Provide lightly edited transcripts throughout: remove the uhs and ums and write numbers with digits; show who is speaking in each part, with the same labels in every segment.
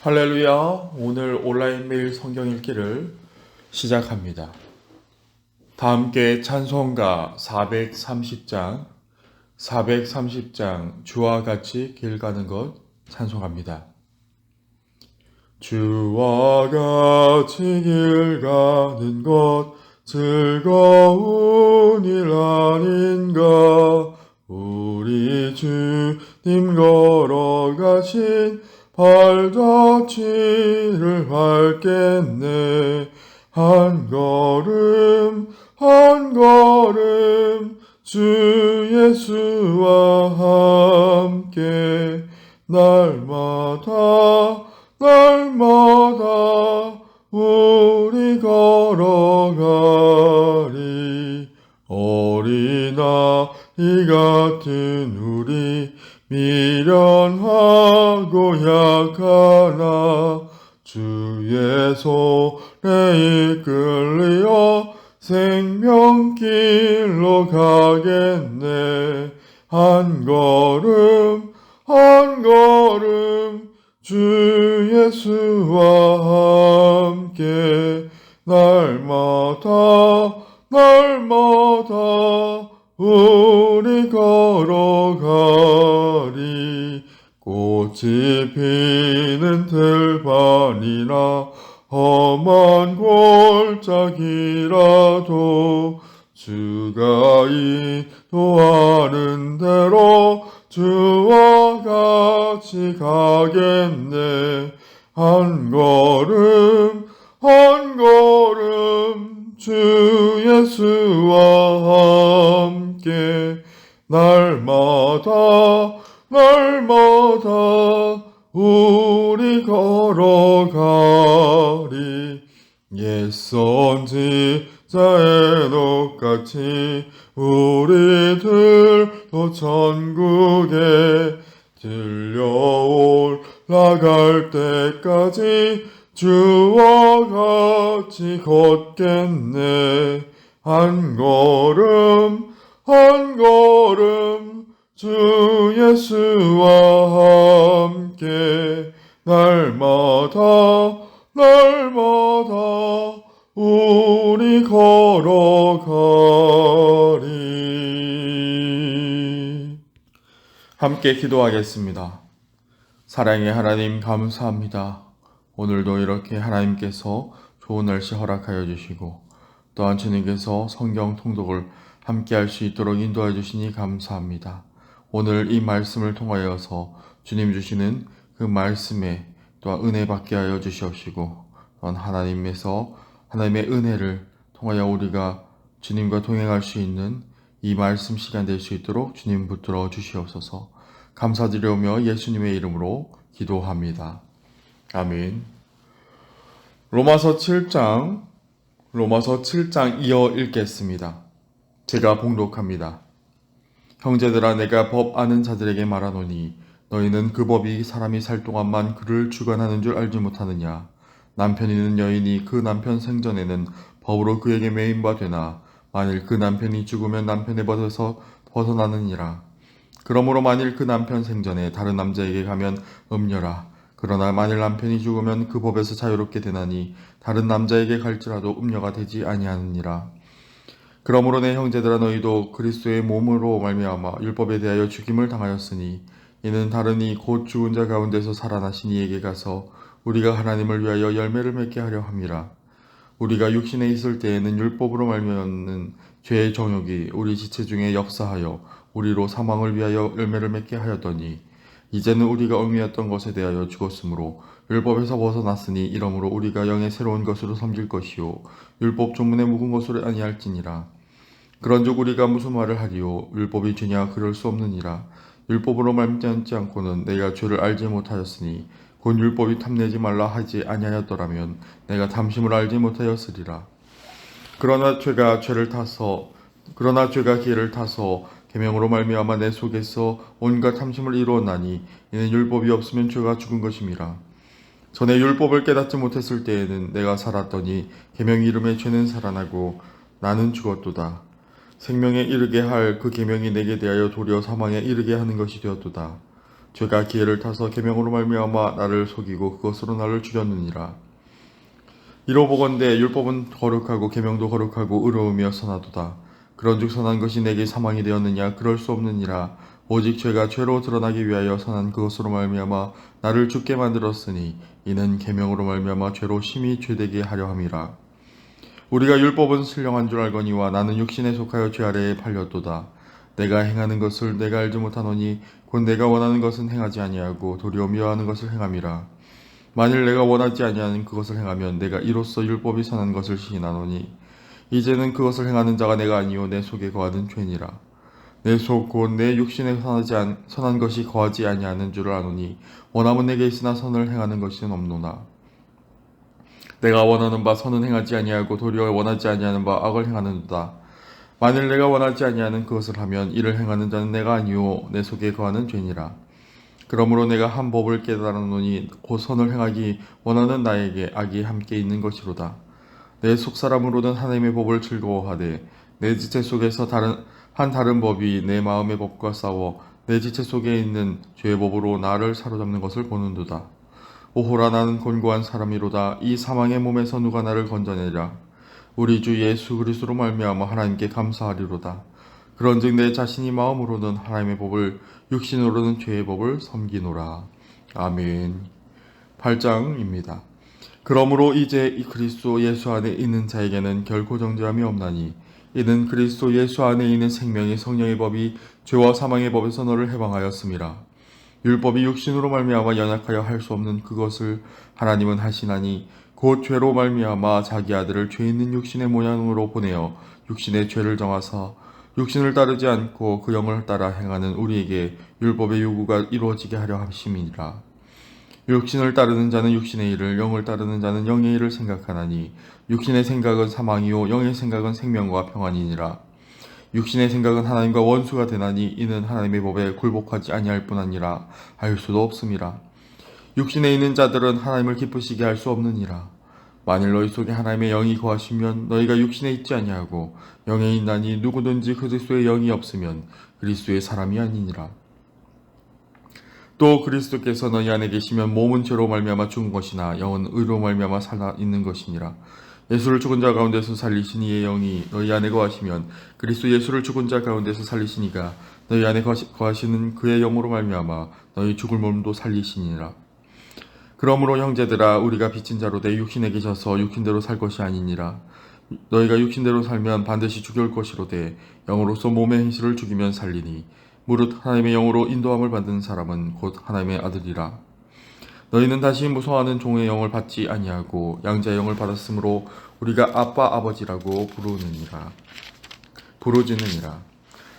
Speaker 1: 할렐루야. 오늘 온라인 매일 성경 읽기를 시작합니다. 다 함께 찬송가 430장 주와 같이 길 가는 것 찬송합니다. 주와 같이 길 가는 것 즐거운 일 아닌가. 우리 주님 걸어가신 발자취를 밟겠네. 한 걸음 한 걸음 주 예수와 함께 날마다 우리 걸어가리. 어린아이 같은 우리 미련하고 약하나 주의 손에 이끌려 생명길로 가겠네. 한 걸음 한 걸음 주 예수와 함께 날마다 우리 걸어가리. 꽃이 피는 들판이나 험한 골짜기라도 주가 인도하는 대로 주와 같이 가겠네. 한 걸음 한 걸음 주 예수와 함께 날마다 우리 걸어가리. 옛 선지자의 똑같이 우리들도 천국에 들려올라갈 때까지 주와 같이 걷겠네. 한 걸음 한 걸음 주 예수와 함께 날마다 우리 걸어가리. 함께 기도하겠습니다. 사랑의 하나님, 감사합니다. 오늘도 이렇게 하나님께서 좋은 날씨 허락하여 주시고 또한 주님께서 성경 통독을 함께 할 수 있도록 인도해 주시니 감사합니다. 오늘 이 말씀을 통하여서 주님 주시는 그 말씀에 또한 은혜 받게 하여 주시옵시고 또한 하나님의 은혜를 통하여 우리가 주님과 동행할 수 있는 이 말씀 시간 될 수 있도록 주님 붙들어 주시옵소서. 감사드리오며 예수님의 이름으로 기도합니다. 아멘. 로마서 7장 이어 읽겠습니다. 제가 봉독합니다. 형제들아, 내가 법 아는 자들에게 말하노니 너희는 그 법이 사람이 살 동안만 그를 주관하는 줄 알지 못하느냐. 남편 있는 여인이 그 남편 생전에는 법으로 그에게 매인 바 되나 만일 그 남편이 죽으면 남편의 법에서 벗어나느니라. 그러므로 만일 그 남편 생전에 다른 남자에게 가면 음녀라. 그러나 만일 남편이 죽으면 그 법에서 자유롭게 되나니 다른 남자에게 갈지라도 음녀가 되지 아니하느니라. 그러므로 내 형제들아, 너희도 그리스도의 몸으로 말미암아 율법에 대하여 죽임을 당하였으니 이는 다르니 곧 죽은 자 가운데서 살아나신 이에게 가서 우리가 하나님을 위하여 열매를 맺게 하려 함이라. 우리가 육신에 있을 때에는 율법으로 말미암는 죄의 정욕이 우리 지체 중에 역사하여 우리로 사망을 위하여 열매를 맺게 하였더니 이제는 우리가 얽매였던 것에 대하여 죽었으므로 율법에서 벗어났으니 이러므로 우리가 영의 새로운 것으로 섬길 것이요 율법 조문에 묵은 것으로 아니할지니라. 그런즉 우리가 무슨 말을 하리요? 율법이 죄냐? 그럴 수 없느니라. 율법으로 말미암지 않고는 내가 죄를 알지 못하였으니 곧 율법이 탐내지 말라 하지 아니하였더라면 내가 탐심을 알지 못하였으리라. 그러나 죄가 기회를 타서 계명으로 말미암아 내 속에서 온갖 탐심을 이루었나니 이는 율법이 없으면 죄가 죽은 것임이라. 전에 율법을 깨닫지 못했을 때에는 내가 살았더니 계명 이름의 죄는 살아나고 나는 죽었도다. 생명에 이르게 할 그 계명이 내게 대하여 도리어 사망에 이르게 하는 것이 되었도다. 죄가 기회를 타서 계명으로 말미암아 나를 속이고 그것으로 나를 죽였느니라. 이로 보건대 율법은 거룩하고 계명도 거룩하고 의로우며 선하도다. 그런즉 선한 것이 내게 사망이 되었느냐? 그럴 수 없느니라. 오직 죄가 죄로 드러나기 위하여 선한 그것으로 말미암아 나를 죽게 만들었으니 이는 계명으로 말미암아 죄로 심히 죄되게 하려 함이라. 우리가 율법은 신령한 줄 알거니와 나는 육신에 속하여 죄 아래에 팔렸도다. 내가 행하는 것을 내가 알지 못하노니 곧 내가 원하는 것은 행하지 아니하고 도리어 미워하는 것을 행함이라. 만일 내가 원하지 아니하는 그것을 행하면 내가 이로써 율법이 선한 것을 시인하노니 이제는 그것을 행하는 자가 내가 아니요 내 속에 거하는 죄니라. 내 속 곧 내 육신에 선한 것이 거하지 아니하는 줄을 아노니 원함은 내게 있으나 선을 행하는 것은 없노나 내가 원하는 바 선은 행하지 아니하고 도리어 원하지 아니하는 바 악을 행하는도다. 만일 내가 원하지 아니하는 그것을 하면 이를 행하는 자는 내가 아니요 내 속에 거하는 죄니라. 그러므로 내가 한 법을 깨달았노니 곧 선을 행하기 원하는 나에게 악이 함께 있는 것이로다. 내 속사람으로는 하나님의 법을 즐거워하되 내 지체 속에서 다른 법이 내 마음의 법과 싸워 내 지체 속에 있는 죄의 법으로 나를 사로잡는 것을 보는도다. 오호라 나는 곤고한 사람이로다. 이 사망의 몸에서 누가 나를 건져내랴. 우리 주 예수 그리스도로 말미암아 하나님께 감사하리로다. 그런즉 내 자신이 마음으로는 하나님의 법을 육신으로는 죄의 법을 섬기노라. 아멘. 8장입니다. 그러므로 이제 이 그리스도 예수 안에 있는 자에게는 결코 정죄함이 없나니 이는 그리스도 예수 안에 있는 생명의 성령의 법이 죄와 사망의 법에서 너를 해방하였음이라. 율법이 육신으로 말미암아 연약하여 할 수 없는 그것을 하나님은 하시나니 곧 죄로 말미암아 자기 아들을 죄 있는 육신의 모양으로 보내어 육신의 죄를 정하사 육신을 따르지 않고 그 영을 따라 행하는 우리에게 율법의 요구가 이루어지게 하려 하심이니라. 육신을 따르는 자는 육신의 일을, 영을 따르는 자는 영의 일을 생각하나니 육신의 생각은 사망이요 영의 생각은 생명과 평안이니라. 육신의 생각은 하나님과 원수가 되나니 이는 하나님의 법에 굴복하지 아니할 뿐 아니라 할 수도 없음이라. 육신에 있는 자들은 하나님을 기쁘시게 할 수 없느니라. 만일 너희 속에 하나님의 영이 거하시면 너희가 육신에 있지 아니하고 영에 있나니 누구든지 그리스도의 영이 없으면 그리스도의 사람이 아니니라. 또 그리스도께서 너희 안에 계시면 몸은 죄로 말미암아 죽은 것이나 영은 의로 말미암아 살아 있는 것이니라. 예수를 죽은 자 가운데서 살리신 이의 영이 너희 안에 거하시면 그리스도 예수를 죽은 자 가운데서 살리시니가 너희 안에 거하시는 그의 영으로 말미암아 너희 죽을 몸도 살리시니라. 그러므로 형제들아 우리가 빚진 자로 내 육신에 계셔서 육신대로 살 것이 아니니라. 너희가 육신대로 살면 반드시 죽을 것이로되 영으로서 몸의 행실을 죽이면 살리니 무릇 하나님의 영으로 인도함을 받은 사람은 곧 하나님의 아들이라. 너희는 다시 무서워하는 종의 영을 받지 아니하고 양자의 영을 받았으므로 우리가 아빠 아버지라고 부르짖느니라.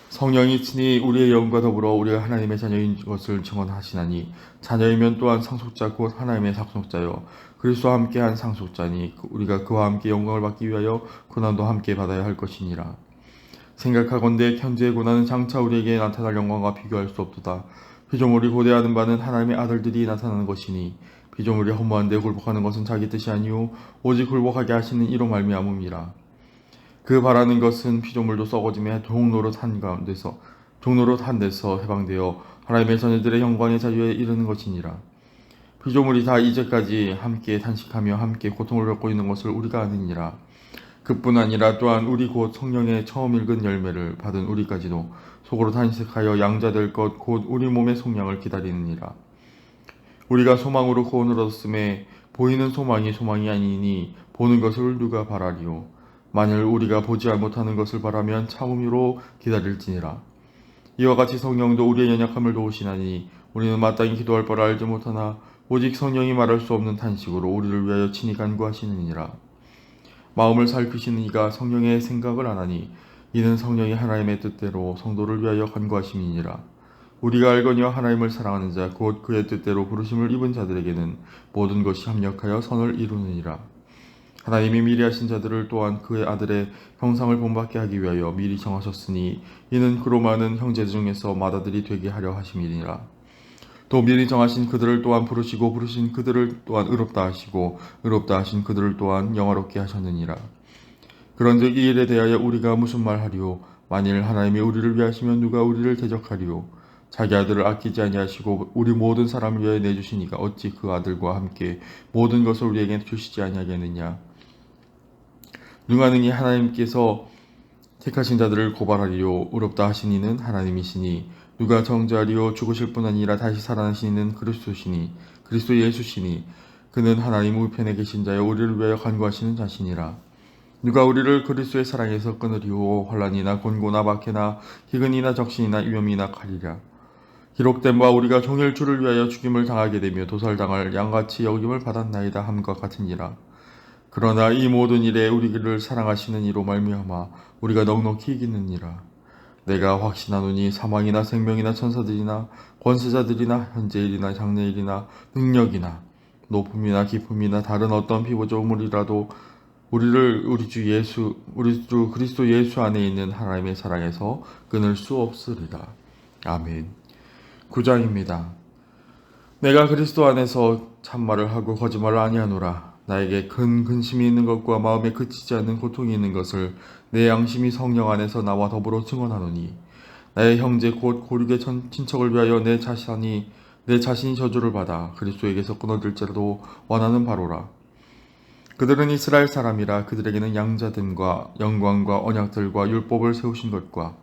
Speaker 1: 성령이 친히 우리의 영과 더불어 우리가 하나님의 자녀인 것을 증언하시나니 자녀이면 또한 상속자 곧 하나님의 상속자요 그리스도와 함께한 상속자니 우리가 그와 함께 영광을 받기 위하여 고난도 함께 받아야 할 것이니라. 생각하건대 현재의 고난은 장차 우리에게 나타날 영광과 비교할 수 없도다. 피조물이 고대하는 바는 하나님의 아들들이 나타나는 것이니 피조물이 허무한 데 굴복하는 것은 자기 뜻이 아니요 오직 굴복하게 하시는 이로 말미암음이라. 그 바라는 것은 피조물도 썩어짐에 종노릇 한 데서 해방되어 하나님의 자녀들의 영광의 자유에 이르는 것이니라. 피조물이 다 이제까지 함께 탄식하며 함께 고통을 겪고 있는 것을 우리가 아느니라. 그뿐 아니라 또한 우리 곧 성령의 처음 읽은 열매를 받은 우리까지도 속으로 탄식하여 양자될 것 곧 우리 몸의 속량을 기다리느니라. 우리가 소망으로 구원을 얻었음에 보이는 소망이 아니니 보는 것을 누가 바라리요. 만일 우리가 보지 못하는 것을 바라면 참음으로 기다릴지니라. 이와 같이 성령도 우리의 연약함을 도우시나니 우리는 마땅히 기도할 바를 알지 못하나 오직 성령이 말할 수 없는 탄식으로 우리를 위하여 친히 간구하시느니라. 마음을 살피시는 이가 성령의 생각을 아나니 이는 성령이 하나님의 뜻대로 성도를 위하여 간구하심이니라. 우리가 알거니와 하나님을 사랑하는 자 곧 그의 뜻대로 부르심을 입은 자들에게는 모든 것이 합력하여 선을 이루느니라. 하나님이 미리 하신 자들을 또한 그의 아들의 형상을 본받게 하기 위하여 미리 정하셨으니 이는 그로 많은 형제 중에서 맏아들이 되게 하려 하심이니라. 또 미리 정하신 그들을 또한 부르시고 부르신 그들을 또한 의롭다 하시고 의롭다 하신 그들을 또한 영화롭게 하셨느니라. 그런즉 이 일에 대하여 우리가 무슨 말하리요? 만일 하나님이 우리를 위하시면 누가 우리를 대적하리요? 자기 아들을 아끼지 아니하시고 우리 모든 사람을 위하여 내주시니까 어찌 그 아들과 함께 모든 것을 우리에게 주시지 아니하겠느냐. 누가 능히 하나님께서 택하신 자들을 고발하리요 의롭다 하신 이는 하나님이시니 누가 정죄하리요 죽으실 뿐 아니라 다시 살아나신 이는 그리스도 예수시니 그는 하나님 우편에 계신 자여 우리를 위하여 간구하시는 자시니라. 누가 우리를 그리스도의 사랑에서 끊으리요 환난이나 곤고나 박해나 기근이나 적신이나 위험이나 칼이라. 기록된 바 우리가 종일 주를 위하여 죽임을 당하게 되며 도살당할 양같이 여김을 받았나이다 함과 같으니라. 그러나 이 모든 일에 우리를 사랑하시는 이로 말미암아 우리가 넉넉히 이기느니라. 내가 확신하노니 사망이나 생명이나 천사들이나 권세자들이나 현재일이나 장래일이나 능력이나 높음이나 깊음이나 다른 어떤 피부조물이라도 우리 주 그리스도 예수 안에 있는 하나님의 사랑에서 끊을 수 없으리라. 아멘. 9장입니다. 내가 그리스도 안에서 참말을 하고 거짓말을 아니하노라. 나에게 큰 근심이 있는 것과 마음에 그치지 않는 고통이 있는 것을 내 양심이 성령 안에서 나와 더불어 증언하노니 나의 형제 곧 고륙의 친척을 위하여 내 자신이 저주를 받아 그리스도에게서 끊어질지라도 원하는 바로라. 그들은 이스라엘 사람이라. 그들에게는 양자됨과 영광과 언약들과 율법을 세우신 것과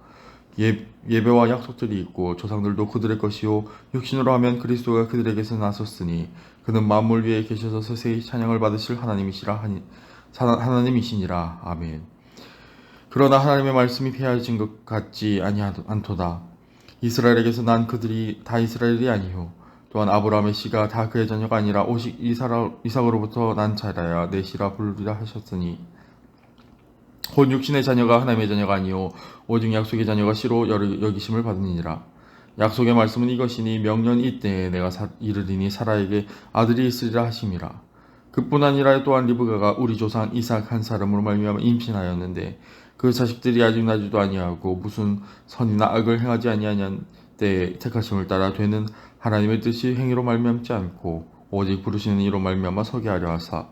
Speaker 1: 예배와 약속들이 있고 조상들도 그들의 것이요 육신으로 하면 그리스도가 그들에게서 나섰으니 그는 만물 위에 계셔서 서서히 찬양을 받으실 하나님이시니라. 아멘. 그러나 하나님의 말씀이 폐하여진 것 같지 않도다. 이스라엘에게서 난 그들이 다 이스라엘이 아니요 또한 아브라함의 씨가 다 그의 자녀가 아니라 오직 이삭으로부터 난 자라야 내 씨라 부르리라 하셨으니 곧 육신의 자녀가 하나님의 자녀가 아니요 오직 약속의 자녀가 씨로 여기심을 받으니라. 약속의 말씀은 이것이니 명년 이때에 내가 이르리니 사라에게 아들이 있으리라 하심이라. 그뿐 아니라 또한 리브가가 우리 조상 이삭 한 사람으로 말미암아 임신하였는데 그 자식들이 아직 나지도 아니하고 무슨 선이나 악을 행하지 아니하냐 때에 택하심을 따라 되는 하나님의 뜻이 행위로 말미암지 않고 오직 부르시는 이로 말미암아 서게 하려 하사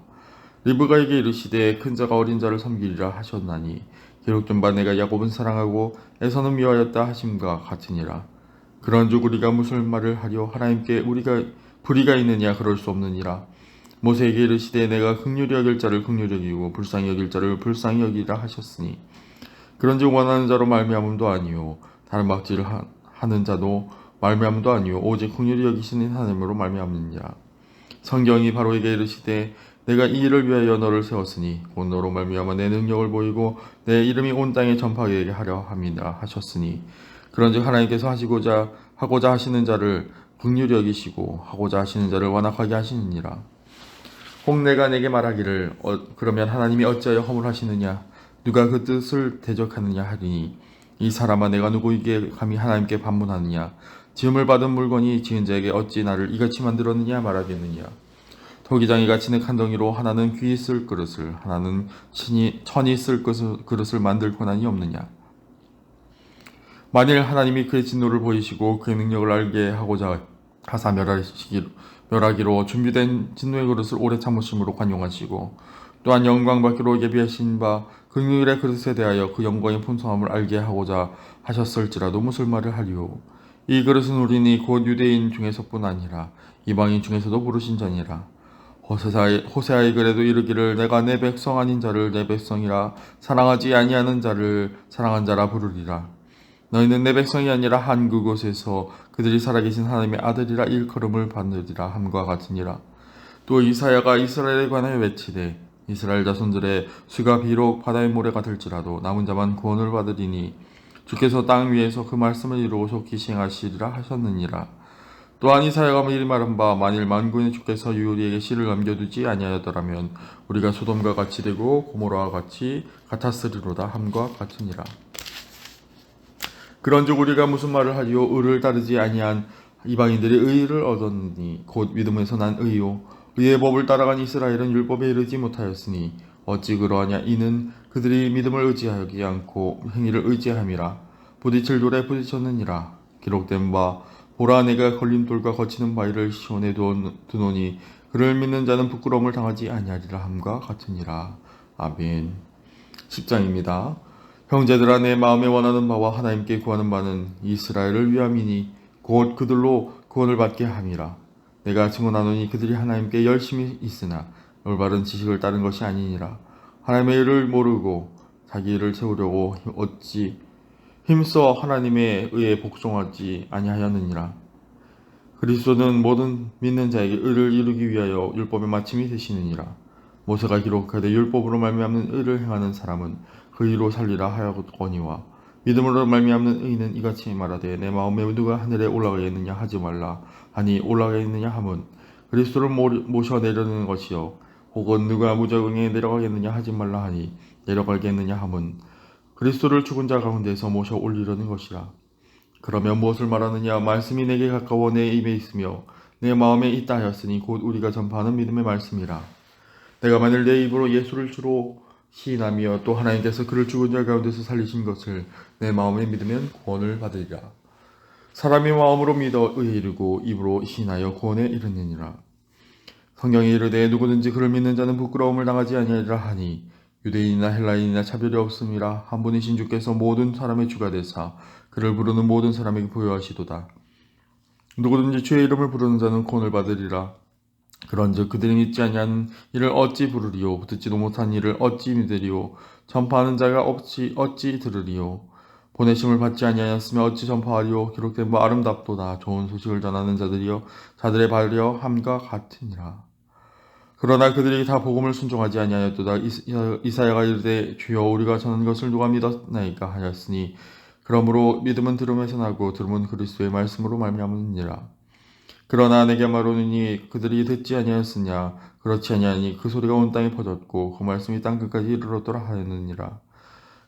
Speaker 1: 리브가에게 이르시되 큰 자가 어린 자를 섬기리라 하셨나니 기록된 바 내가 야곱은 사랑하고 에서는 미워하였다 하심과 같으니라. 그런즉 우리가 무슨 말을 하려 하나님께 우리가 불의가 있느냐 그럴 수 없느니라. 모세에게 이르시되 내가 긍휼히 여길 자를 긍휼히 여기고 불쌍히 여길 자를 불쌍히 여기라 하셨으니 그런즉 원하는 자로 말미암음도 아니요 다른 막지를 하는 자도 말미암음도 아니요 오직 긍휼히 여기시는 하나님으로 말미암느니라. 성경이 바로에게 이르시되 내가 이 일을 위하여 너를 세웠으니 곧 너로 말미암아 내 능력을 보이고 내 이름이 온 땅에 전파되게 하려 함이라 하셨으니 그런즉 하나님께서 하고자 하시는 자를 긍휼히 여기시고 하고자 하시는 자를 완악하게 하시느니라. 혹 내가 내게 말하기를 그러면 하나님이 어찌하여 허물하시느냐 누가 그 뜻을 대적하느냐 하리니 이 사람아 내가 누구에게 감히 하나님께 반문하느냐 지음을 받은 물건이 지은 자에게 어찌 나를 이같이 만들었느냐 말하겠느냐. 토기장이 갇히는 칸덩이로 하나는 귀히 쓸 그릇을 하나는 천이 쓸 그릇을 만들 권한이 없느냐. 만일 하나님이 그의 진노를 보이시고 그의 능력을 알게 하고자 하사 멸하기로 준비된 진노의 그릇을 오래 참으심으로 관용하시고 또한 영광 받기로 예비하신 바 긍휼의 그릇에 대하여 그 영광의 풍성함을 알게 하고자 하셨을지라도 무슨 말을 하리요. 이 그릇은 우리니 곧 유대인 중에서뿐 아니라 이방인 중에서도 부르신 자니라. 호세아의 글에도 이르기를 내가 내 백성 아닌 자를 내 백성이라 사랑하지 아니하는 자를 사랑한 자라 부르리라. 너희는 내 백성이 아니라 한 그곳에서 그들이 살아계신 하나님의 아들이라 일컬음을 받으리라 함과 같으니라. 또 이사야가 이스라엘에 관하여 외치되 이스라엘 자손들의 수가 비록 바다의 모래가 될지라도 남은 자만 구원을 받으리니 주께서 땅 위에서 그 말씀을 이루고 속히 시행하시리라 하셨느니라. 또한 이사야가 미리 말한 바 만일 만군의 주께서 우리에게 씨를 남겨두지 아니하였더라면 우리가 소돔과 같이 되고 고모라와 같이 같았으리로다 함과 같으니라. 그런즉 우리가 무슨 말을 하리요 의를 따르지 아니한 이방인들이 의를 얻었니 곧 믿음에서 난 의요 의의 법을 따라간 이스라엘은 율법에 이르지 못하였으니 어찌 그러하냐 이는 그들이 믿음을 의지하지 않고 행위를 의지함이라. 부딪힐 돌에 부딪혔느니라. 기록된 바 보라 내가 걸림돌과 거치는 바위를 시온에 두노니 그를 믿는 자는 부끄러움을 당하지 아니하리라 함과 같으니라. 아멘. 10장입니다. 형제들아 내 마음에 원하는 바와 하나님께 구하는 바는 이스라엘을 위함이니 곧 그들로 구원을 받게 함이라. 내가 증언하노니 그들이 하나님께 열심히 있으나 올바른 지식을 따른 것이 아니니라. 하나님의 일을 모르고 자기 일을 세우려고 어찌 힘써 하나님의 의에 복종하지 아니하였느니라. 그리스도는 모든 믿는 자에게 의를 이루기 위하여 율법의 마침이 되시느니라. 모세가 기록하되 율법으로 말미암는 의를 행하는 사람은 그 의로 살리라 하였거니와 믿음으로 말미암는 의는 이같이 말하되 내 마음에 누가 하늘에 올라가겠느냐 하지 말라 하니 올라가겠느냐 함은 그리스도를 모셔 내려는 것이요 혹은 누가 무저강에 내려가겠느냐 하지 말라 하니 내려가겠느냐 함은 그리스도를 죽은 자 가운데서 모셔 올리려는 것이라. 그러면 무엇을 말하느냐? 말씀이 내게 가까워 내 입에 있으며 내 마음에 있다 하였으니 곧 우리가 전파하는 믿음의 말씀이라. 내가 만일 내 입으로 예수를 주로 시인하며 또 하나님께서 그를 죽은 자 가운데서 살리신 것을 내 마음에 믿으면 구원을 받으리라. 사람이 마음으로 믿어 의에 이르고 입으로 시인하여 구원에 이르느니라. 성경이 이르되 누구든지 그를 믿는 자는 부끄러움을 당하지 아니하리라 하니 유대인이나 헬라인이나 차별이 없음이라. 한 분이신 주께서 모든 사람의 주가 되사 그를 부르는 모든 사람에게 부여하시도다. 누구든지 주의 이름을 부르는 자는 구원을 받으리라. 그런즉 그들이 믿지 아니한 이를 어찌 부르리요? 듣지도 못한 이를 어찌 믿으리요? 전파하는 자가 어찌 들으리요? 보내심을 받지 아니하였으면 어찌 전파하리요? 기록된 바 아름답도다. 좋은 소식을 전하는 자들이여 자들의 발려함과 같으니라. 그러나 그들이 다 복음을 순종하지 아니하였도다. 이사야가 이르되 주여 우리가 전한 것을 누가 믿었나이까 하였으니 그러므로 믿음은 들음에서 나고 들음은 그리스도의 말씀으로 말미암느니라. 그러나 내게 말하노니 그들이 듣지 아니하였으냐? 그렇지 아니하니 그 소리가 온 땅에 퍼졌고 그 말씀이 땅 끝까지 이르렀더라 하였느니라.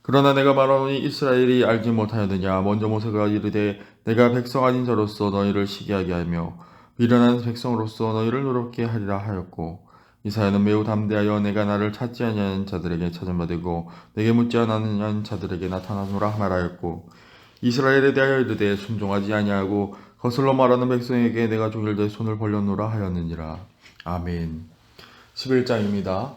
Speaker 1: 그러나 내가 말하노니 이스라엘이 알지 못하였느냐? 먼저 모세가 이르되 내가 백성 아닌 자로서 너희를 시기하게 하며 미련한 백성으로서 너희를 노롭게 하리라 하였고 이사야는 매우 담대하여 내가 나를 찾지 아니하는 자들에게 찾음받고 내게 묻지 않는 자들에게 나타나노라 말하였고 이스라엘에 대하여 이르되 순종하지 아니하고 거슬러 말하는 백성에게 내가 종일대 손을 벌렸노라 하였느니라. 아멘. 11장입니다.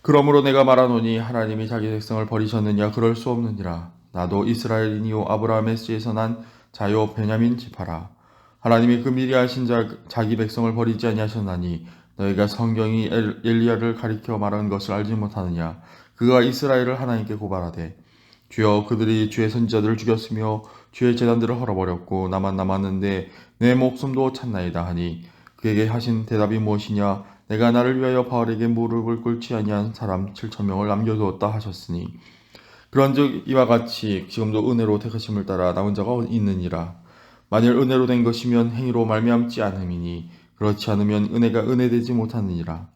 Speaker 1: 그러므로 내가 말하노니 하나님이 자기 백성을 버리셨느냐? 그럴 수 없느니라. 나도 이스라엘이니요 아브라함의 씨에서 난 자요 베냐민 지파라. 하나님이 그 미리 하신 자기 백성을 버리지 아니하셨나니 너희가 성경이 엘리야를 가리켜 말한 것을 알지 못하느냐? 그가 이스라엘을 하나님께 고발하되 주여 그들이 주의 선지자들을 죽였으며 주의 제단들을 헐어버렸고 나만 남았는데 내 목숨도 찾나이다 하니 그에게 하신 대답이 무엇이냐? 내가 나를 위하여 바알에게 무릎을 꿇지 아니한 사람 7,000명을 남겨두었다 하셨으니 그런즉 이와 같이 지금도 은혜로 택하심을 따라 남은 자가 있느니라. 만일 은혜로 된 것이면 행위로 말미암지 않음이니 그렇지 않으면 은혜가 은혜되지 못하느니라.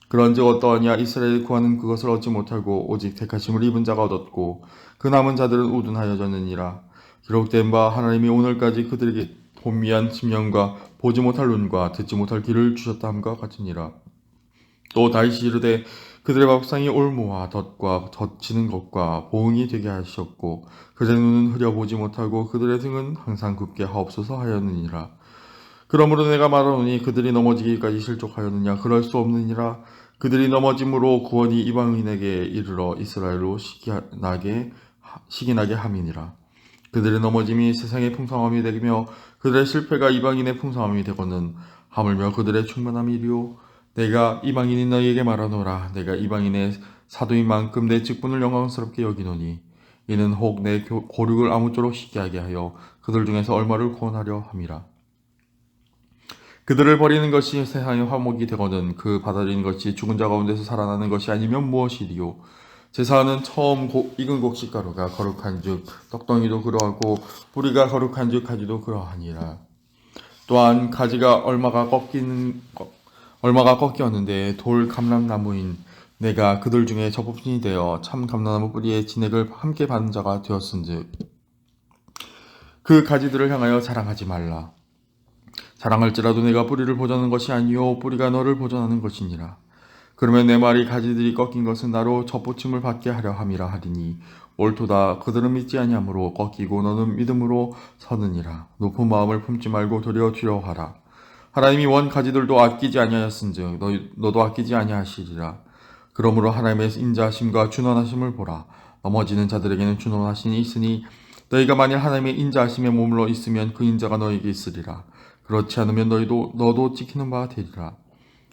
Speaker 1: 그런즉 어떠하냐? 이스라엘이 구하는 그것을 얻지 못하고 오직 택하심을 입은 자가 얻었고 그 남은 자들은 우둔하여졌느니라. 기록된 바 하나님이 오늘까지 그들에게 본미한 심령과 보지 못할 눈과 듣지 못할 귀를 주셨다 함과 같으니라. 또 다시 이르되 그들의 밥상이 올무와 덫과 덧치는 것과 보응이 되게 하셨고 그들의 눈은 흐려보지 못하고 그들의 등은 항상 굽게 하옵소서 하였느니라. 그러므로 내가 말하노니 그들이 넘어지기까지 실족하였느냐? 그럴 수 없느니라. 그들이 넘어짐으로 구원이 이방인에게 이르러 이스라엘로 시기나게 함이니라. 그들의 넘어짐이 세상의 풍성함이 되며 그들의 실패가 이방인의 풍성함이 되거는 하물며 그들의 충만함이리요. 내가 이방인인 너희에게 말하노라. 내가 이방인의 사도인 만큼 내 직분을 영광스럽게 여기노니 이는 혹 내 고륙을 아무쪼록 시기하게 하여 그들 중에서 얼마를 구원하려 함이라. 그들을 버리는 것이 세상의 화목이 되거든 그 받아들이는 것이 죽은 자 가운데서 살아나는 것이 아니면 무엇이리요. 제사하는 처음 익은 곡식가루가 거룩한즉 떡덩이도 그러하고 뿌리가 거룩한즉 가지도 그러하니라. 또한 가지가 얼마가 꺾였는데 돌 감람나무인 내가 그들 중에 접붙인이 되어 참 감람나무 뿌리에 진액을 함께 받는 자가 되었은즉 그 가지들을 향하여 자랑하지 말라. 자랑할지라도 내가 뿌리를 보전하는 것이 아니요 뿌리가 너를 보전하는 것이니라. 그러면 내 말이 가지들이 꺾인 것은 나로 접붙임을 받게 하려 함이라 하리니 옳도다. 그들은 믿지 아니하므로 꺾이고 너는 믿음으로 서느니라. 높은 마음을 품지 말고 도리어 두려워하라. 하나님이 원 가지들도 아끼지 아니하였은즉 너도 아끼지 아니하시리라. 그러므로 하나님의 인자하심과 준원하심을 보라. 넘어지는 자들에게는 준원하심이 있으니 너희가 만일 하나님의 인자하심에 머물러 있으면 그 인자가 너희에게 있으리라. 그렇지 않으면 너도 지키는 바가 되리라.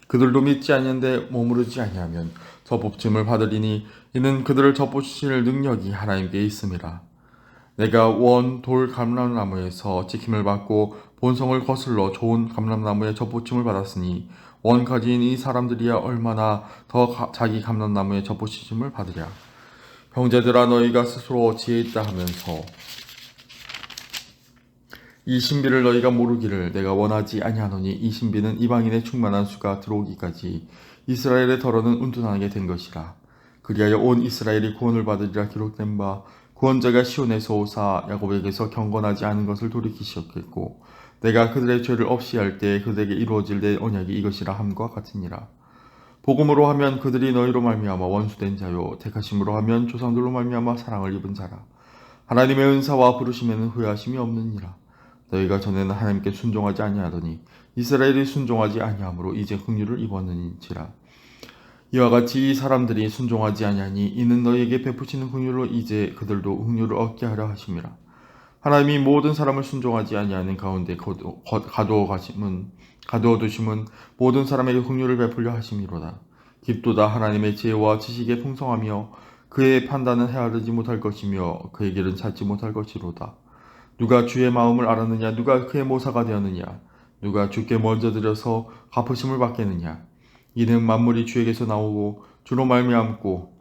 Speaker 1: 그들도 믿지 아니하는데 머무르지 아니하면 접붙임을 받으리니 이는 그들을 접붙이실 능력이 하나님께 있음이라. 내가 원 돌 감람나무에서 지킴을 받고 본성을 거슬러 좋은 감람나무에 접붙임을 받았으니 원 가지인 이 사람들이야 얼마나 더 자기 감람나무에 접붙임을 받으랴. 형제들아, 너희가 스스로 지혜 있다 하면서 이 신비를 너희가 모르기를 내가 원하지 아니하노니, 이 신비는 이방인의 충만한 수가 들어오기까지 이스라엘의 덜어는 운둔하게 된 것이라. 그리하여 온 이스라엘이 구원을 받으리라. 기록된 바 구원자가 시온에서 오사 야곱에게서 경건하지 않은 것을 돌이키셨겠고 내가 그들의 죄를 없이 할 때 그들에게 이루어질 내 언약이 이것이라 함과 같으니라. 복음으로 하면 그들이 너희로 말미암아 원수된 자요, 택하심으로 하면 조상들로 말미암아 사랑을 입은 자라. 하나님의 은사와 부르심에는 후회하심이 없느니라. 너희가 전에는 하나님께 순종하지 아니하더니 이스라엘이 순종하지 아니하므로 이제 긍휼을 입었느니라. 이와 같이 이 사람들이 순종하지 아니하니 이는 너희에게 베푸시는 긍휼로 이제 그들도 긍휼을 얻게 하려 하심이라. 하나님이 모든 사람을 순종하지 아니하는 가운데 가두어 두심은 모든 사람에게 긍휼을 베풀려 하심이로다. 깊도다. 하나님의 지혜와 지식의 풍성하며 그의 판단은 헤아르지 못할 것이며 그의 길은 찾지 못할 것이로다. 누가 주의 마음을 알았느냐? 누가 그의 모사가 되었느냐? 누가 주께 먼저 드려서 갚으심을 받겠느냐? 이는 만물이 주에게서 나오고 주로 말미암고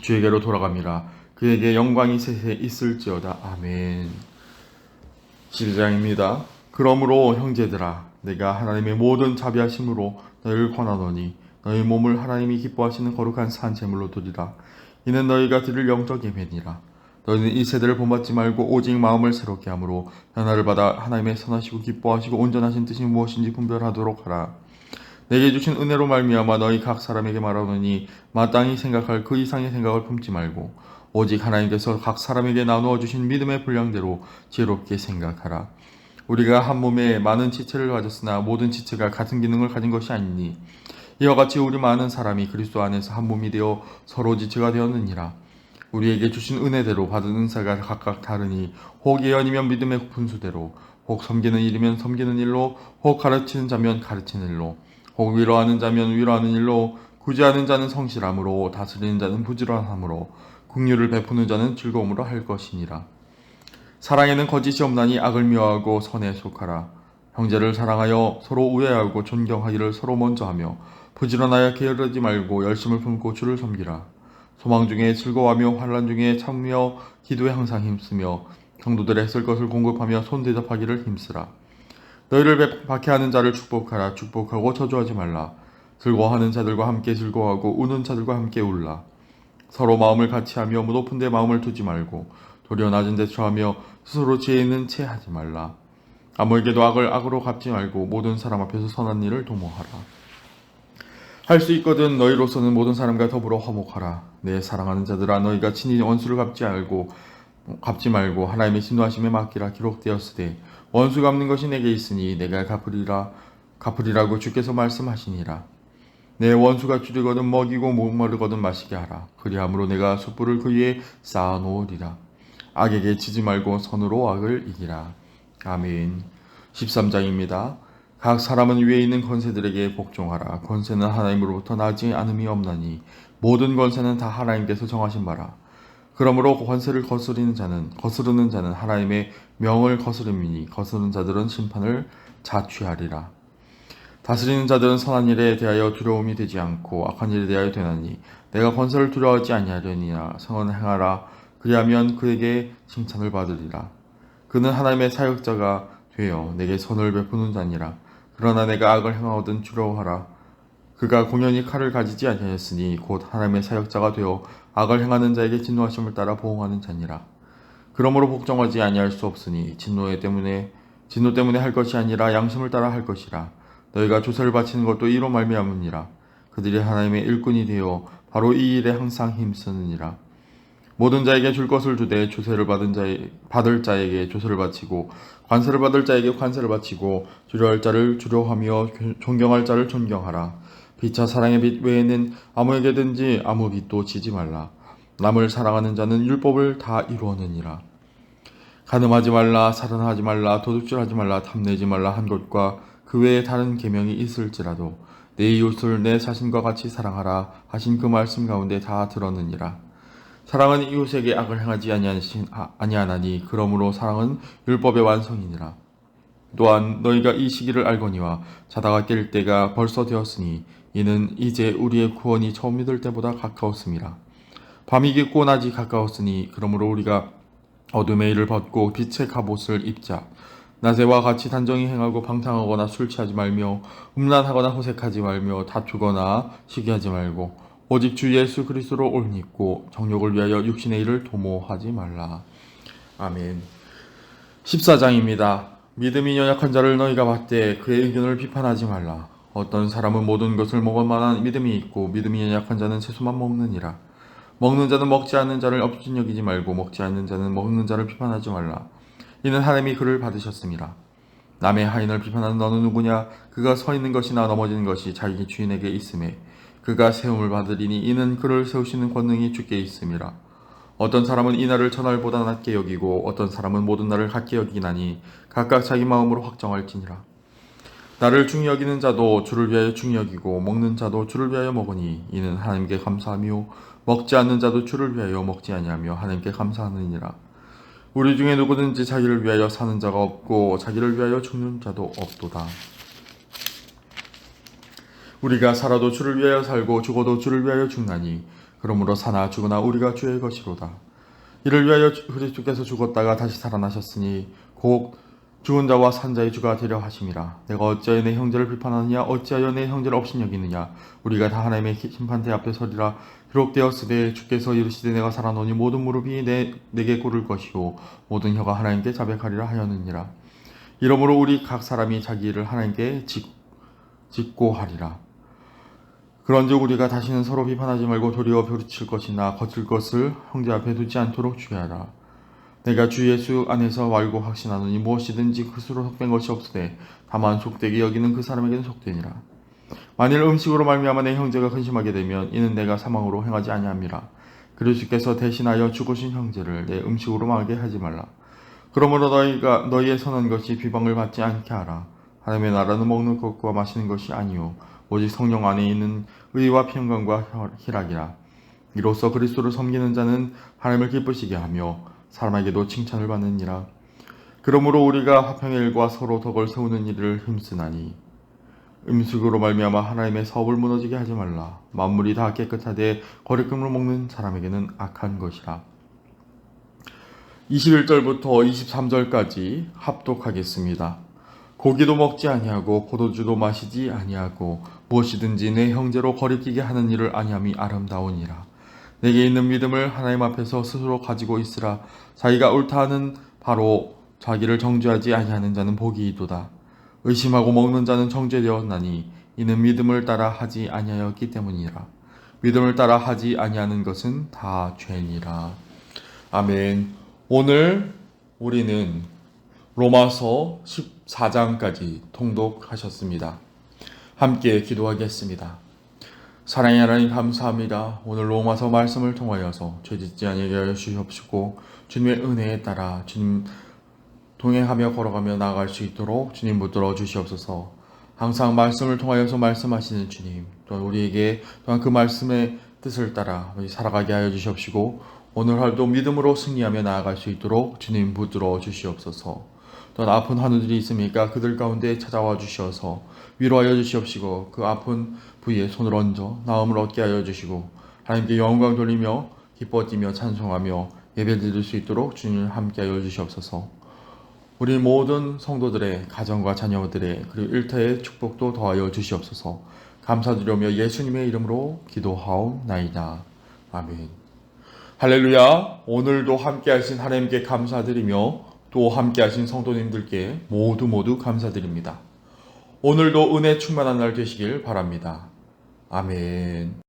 Speaker 1: 주에게로 돌아갑니다. 그에게 영광이 세세 있을지어다. 아멘. 7장입니다. 그러므로 형제들아, 내가 하나님의 모든 자비하심으로 너희를 권하노니 너희 몸을 하나님이 기뻐하시는 거룩한 산 제물로 드리라. 이는 너희가 드릴 영적 예배니라. 너희는 이 세대를 본받지 말고 오직 마음을 새롭게 함으로 변화를 받아 하나님의 선하시고 기뻐하시고 온전하신 뜻이 무엇인지 분별하도록 하라. 내게 주신 은혜로 말미암아 너희 각 사람에게 말하노니 마땅히 생각할 그 이상의 생각을 품지 말고 오직 하나님께서 각 사람에게 나누어 주신 믿음의 분량대로 지혜롭게 생각하라. 우리가 한 몸에 많은 지체를 가졌으나 모든 지체가 같은 기능을 가진 것이 아니니 이와 같이 우리 많은 사람이 그리스도 안에서 한 몸이 되어 서로 지체가 되었느니라. 우리에게 주신 은혜대로 받은 은사가 각각 다르니 혹 예언이면 믿음의 분수대로, 혹 섬기는 일이면 섬기는 일로, 혹 가르치는 자면 가르치는 일로, 혹 위로하는 자면 위로하는 일로, 구제하는 자는 성실함으로, 다스리는 자는 부지런함으로, 긍휼을 베푸는 자는 즐거움으로 할 것이니라. 사랑에는 거짓이 없나니 악을 미워하고 선에 속하라. 형제를 사랑하여 서로 우애하고 존경하기를 서로 먼저 하며 부지런하여 게으르지 말고 열심을 품고 주를 섬기라. 소망 중에 즐거워하며 환난 중에 참으며 기도에 항상 힘쓰며 성도들의 쓸 것을 공급하며 손대접하기를 힘쓰라. 너희를 박해하는 자를 축복하라. 축복하고 저주하지 말라. 즐거워하는 자들과 함께 즐거워하고 우는 자들과 함께 울라. 서로 마음을 같이하며 높은 데 마음을 두지 말고 도리어 낮은 데 처하며 스스로 지혜 있는 채 하지 말라. 아무에게도 악을 악으로 갚지 말고 모든 사람 앞에서 선한 일을 도모하라. 할 수 있거든 너희로서는 모든 사람과 더불어 화목하라. 내 사랑하는 자들아, 너희가 친히 원수를 갚지 말고 하나님의 진노하심에 맡기라. 기록되었으되 원수 갚는 것이 내게 있으니 내가 갚으리라고 주께서 말씀하시니라. 내 원수가 줄이거든 먹이고 목마르거든 마시게 하라. 그리함으로 내가 숯불을 그 위에 쌓아놓으리라. 악에게 지지 말고 선으로 악을 이기라. 아멘. 13장입니다. 각 사람은 위에 있는 권세들에게 복종하라. 권세는 하나님으로부터 나지 않음이 없나니 모든 권세는 다 하나님께서 정하신 바라. 그러므로 권세를 거스르는 자는 하나님의 명을 거스름이니 거스르는 자들은 심판을 자취하리라. 다스리는 자들은 선한 일에 대하여 두려움이 되지 않고 악한 일에 대하여 되나니 내가 권세를 두려워하지 아니하려니라. 선을 행하라. 그리하면 그에게 칭찬을 받으리라. 그는 하나님의 사역자가 되어 내게 선을 베푸는 자니라. 그러나 내가 악을 행하거든 두려워하라. 그가 공연히 칼을 가지지 아니하였으니 곧 하나님의 사역자가 되어 악을 행하는 자에게 진노하심을 따라 보응하는 자니라. 그러므로 복종하지 아니할 수 없으니 진노 때문에 할 것이 아니라 양심을 따라 할 것이라. 너희가 조세를 바치는 것도 이로 말미암으니라. 그들이 하나님의 일꾼이 되어 바로 이 일에 항상 힘쓰느니라. 모든 자에게 줄 것을 주되 조세를 받을 자에게 조세를 바치고 관세를 받을 자에게 관세를 바치고 주려할 자를 주려하며 존경할 자를 존경하라. 피차 사랑의 빛 외에는 아무에게든지 아무 빛도 지지 말라. 남을 사랑하는 자는 율법을 다 이루었느니라. 간음하지 말라, 살인하지 말라, 도둑질하지 말라, 탐내지 말라 한 것과 그 외에 다른 계명이 있을지라도 내 이웃을 내 자신과 같이 사랑하라 하신 그 말씀 가운데 다 들었느니라. 사랑은 이웃에게 악을 행하지 아니하나니 그러므로 사랑은 율법의 완성이니라. 또한 너희가 이 시기를 알거니와 자다가 깰 때가 벌써 되었으니 이는 이제 우리의 구원이 처음 믿을 때보다 가까웠음이라. 밤이 깊고 낮이 가까웠으니 그러므로 우리가 어둠의 일을 벗고 빛의 갑옷을 입자. 낮에와 같이 단정히 행하고 방탕하거나 술 취하지 말며 음란하거나 호색하지 말며 다투거나 시기하지 말고 오직 주 예수 그리스도로 옷 입고 정욕을 위하여 육신의 일을 도모하지 말라. 아멘. 14장입니다. 믿음이 연약한 자를 너희가 봤되 그의 의견을 비판하지 말라. 어떤 사람은 모든 것을 먹을 만한 믿음이 있고 믿음이 연약한 자는 채소만 먹느니라. 먹는 자는 먹지 않는 자를 업신여기지 말고 먹지 않는 자는 먹는 자를 비판하지 말라. 이는 하나님이 그를 받으셨습니다. 남의 하인을 비판하는 너는 누구냐? 그가 서 있는 것이나 넘어지는 것이 자기 주인에게 있음에 그가 세움을 받으리니 이는 그를 세우시는 권능이 주께 있음이라. 어떤 사람은 이 날을 전날보다 낮게 여기고 어떤 사람은 모든 날을 같게 여기나니 각각 자기 마음으로 확정할지니라. 나를 중히 여기는 자도 주를 위하여 중히 여기고 먹는 자도 주를 위하여 먹으니 이는 하나님께 감사하며 먹지 않는 자도 주를 위하여 먹지 아니하며 하나님께 감사하느니라. 우리 중에 누구든지 자기를 위하여 사는 자가 없고 자기를 위하여 죽는 자도 없도다. 우리가 살아도 주를 위하여 살고 죽어도 주를 위하여 죽나니 그러므로 사나 죽으나 우리가 주의 것이로다. 이를 위하여 그리스도께서 죽었다가 다시 살아나셨으니 곧 죽은 자와 산 자의 주가 되려 하심이라. 내가 어찌하여 내 형제를 비판하느냐? 어찌하여 내 형제를 업신여기느냐? 우리가 다 하나님의 심판대 앞에 서리라. 기록되었으되 주께서 이르시되 내가 살아노니 모든 무릎이 내게 꿇을 것이요 모든 혀가 하나님께 자백하리라 하였느니라. 이러므로 우리 각 사람이 자기 일을 하나님께 짓고 하리라. 그런즉 우리가 다시는 서로 비판하지 말고 도리어 벼르칠 것이나 거칠 것을 형제 앞에 두지 않도록 주의하라. 내가 주 예수 안에서 알고 확신하노니 무엇이든지 그스로 속된 것이 없으되 다만 속되게 여기는 그 사람에게는 속되니라. 만일 음식으로 말미암아 내 형제가 근심하게 되면 이는 내가 사망으로 행하지 아니함이라. 그리스도께서 대신하여 죽으신 형제를 내 음식으로 망하게 하지 말라. 그러므로 너희의 선한 것이 비방을 받지 않게 하라. 하나님의 나라는 먹는 것과 마시는 것이 아니요 오직 성령 안에 있는 의와 평강과 희락이라. 이로써 그리스도를 섬기는 자는 하나님을 기쁘시게 하며 사람에게도 칭찬을 받느니라. 그러므로 우리가 화평의 일과 서로 덕을 세우는 일을 힘쓰나니 음식으로 말미암아 하나님의 사업을 무너지게 하지 말라. 만물이 다 깨끗하되 거리낌을 먹는 사람에게는 악한 것이라. 21절부터 23절까지 합독하겠습니다. 고기도 먹지 아니하고 포도주도 마시지 아니하고 무엇이든지 내 형제로 거리끼게 하는 일을 아니함이 아름다우니라. 내게 있는 믿음을 하나님 앞에서 스스로 가지고 있으라. 자기가 옳다 하는 바로 자기를 정죄하지 아니하는 자는 복이 있도다. 의심하고 먹는 자는 정죄되었나니 이는 믿음을 따라 하지 아니하였기 때문이라. 믿음을 따라 하지 아니하는 것은 다 죄니라. 아멘. 오늘 우리는 로마서 14장까지 통독하셨습니다. 함께 기도하겠습니다. 사랑의 하나님 감사합니다. 오늘 로마서 말씀을 통하여서 죄짓지 아니하게 하여 주시옵시고 주님의 은혜에 따라 주님 동행하며 걸어가며 나아갈 수 있도록 주님 붙들어 주시옵소서. 항상 말씀을 통하여서 말씀하시는 주님, 또 우리에게 또한 그 말씀의 뜻을 따라 살아가게 하여 주시옵시고 오늘 하루도 믿음으로 승리하며 나아갈 수 있도록 주님 붙들어 주시옵소서. 또한 아픈 환우들이 있습니까? 그들 가운데 찾아와 주시어서 위로하여 주시옵시고 그 아픈 부위에 손을 얹어 나음을 얻게 하여 주시고 하나님께 영광 돌리며 기뻐 뛰며 찬송하며 예배드릴 수 있도록 주님을 함께 하여 주시옵소서. 우리 모든 성도들의 가정과 자녀들의 그리고 일터의 축복도 더하여 주시옵소서. 감사드리며 예수님의 이름으로 기도하옵나이다. 아멘. 할렐루야. 오늘도 함께 하신 하나님께 감사드리며 또 함께 하신 성도님들께 모두 감사드립니다. 오늘도 은혜 충만한 날 되시길 바랍니다. 아멘.